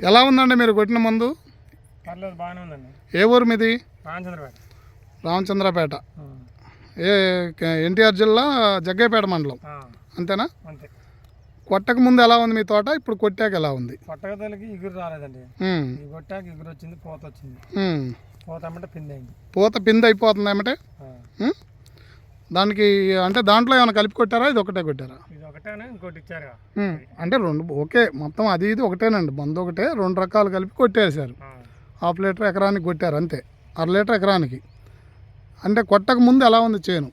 ఎలా ఉందండి మీరు కొట్టిన మందు? పర్లేదు, బాగానే ఉందండి. ఏ ఊరు మీది? రామచంద్రపేట. రామచంద్రపేట. ఎన్టీఆర్ జిల్లా జగ్గయ్యపేట మండలం అంతేనా? అంతే. కొట్టక ముందు ఎలా ఉంది మీ తోట, ఇప్పుడు కొట్టాక ఎలా ఉంది? కొట్టగదలకి ఇగురు రాలేదండి. ఈ కొట్టాక ఇగురు వచ్చింది, పూత వచ్చింది. పూత అమ్మంటే పిండి అయింది. పూత పిండి అయిపోతుంది ఏమంటే దానికి, అంటే దాంట్లో ఏమైనా కలిపి కొట్టారా, ఇది ఒకటే కొట్టారా? ఇది ఒకటేనా, ఇంకోటి ఇచ్చారు. అంటే రెండు ఓకే, మొత్తం అది ఇది ఒకటేనండి, మందు ఒకటే, రెండు రకాలు కలిపి కొట్టేశారు. 1/2 లీటర్ ఎకరానికి కొట్టారు అంతే, 1/2 లీటర్ ఎకరానికి. అంటే కొట్టక ముందు ఎలా ఉంది చేను?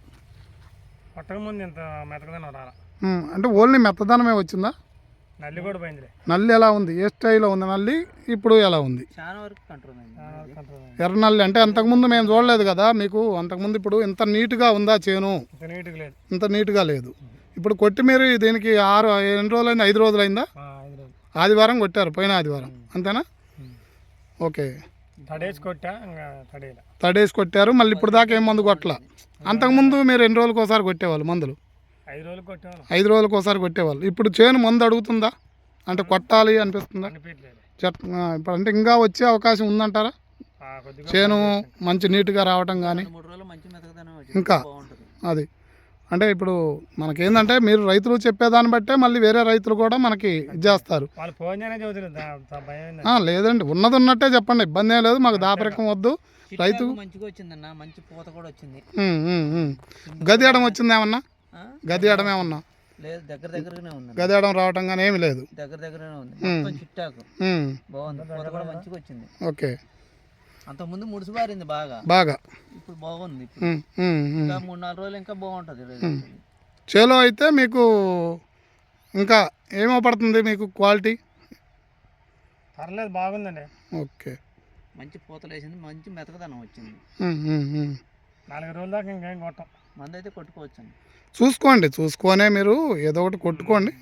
కొట్టక ముందు ఇంత మెతకదనం రాలా. అంటే ఓన్లీ మెత్తదనమే వచ్చిందా? నల్లి కూడా పోయింది. నల్లి ఎలా ఉంది, ఏ స్టైల్లో ఉంది నల్లి, ఇప్పుడు ఎలా ఉంది? చాలా వరకు కంట్రోల్. ఎర్ర నల్లి అంటే అంతకుముందు మేము చూడలేదు కదా మీకు, అంతకుముందు ఇప్పుడు ఇంత నీట్గా ఉందా చేను? ఇంత నీట్గా లేదు. ఇప్పుడు కొట్టి మీరు దీనికి ఎన్ని రోజులైంది? 5 రోజులైందా? ఆదివారం కొట్టారు, పోయిన ఆదివారం అంతేనా? ఓకే. తడేసి కొట్టారు, మళ్ళీ ఇప్పుడు దాకా ఏం మందు కొట్టలా. అంతకుముందు మీరు ఎన్ని రోజులకు ఒకసారి కొట్టేవాళ్ళు మందులు? 5 రోజులకు ఒకసారి కొట్టేవాళ్ళు. ఇప్పుడు చేను మందు అడుగుతుందా, అంటే కొట్టాలి అనిపిస్తుందా? ఇప్పుడు అంటే ఇంకా వచ్చే అవకాశం ఉందంటారా? చేను మంచి నీట్గా రావటం కానీ ఇంకా అది అంటే ఇప్పుడు మనకేందంటే మీరు రైతులు చెప్పేదాన్ని బట్టే మళ్ళీ వేరే రైతులు కూడా మనకి ఇచ్చేస్తారు. లేదండి, ఉన్నది ఉన్నట్టే చెప్పండి, ఇబ్బంది ఏం లేదు, మాకు దాపరికం వద్దు. రైతు మంచిగా వచ్చిందన్న, మంచి పూత కూడా వచ్చింది. గదియడం వచ్చింది ఏమన్నా? గదియడం ఏమన్నా లేదు, దగ్గరగానే ఉంది. గదియడం రావటం కానీ ఏమి లేదు, దగ్గరగానే ఉంది. మొత్తం చిట్టాకు బాగుంది, పూత కూడా మంచిగా వచ్చింది. ఓకే. అంతకుముందు ముడిసిబారింది బాగా, ఇప్పుడు బాగుంది. ఇంకా 3-4 రోజులు ఇంకా బాగుంటుంది. చేలో అయితే మీకు ఇంకా ఏమో పడుతుంది మీకు క్వాలిటీ? పర్లేదు, బాగుందండి. ఓకే. మంచి పూతలు వేసింది, మంచి మెతకదనం వచ్చింది. 4 రోజుల దాకా ఇంకేం కొట్టం, మందు అయితే కొట్టుకోవచ్చండి. చూసుకోండి, చూసుకొనే మీరు ఏదో ఒకటి కొట్టుకోండి.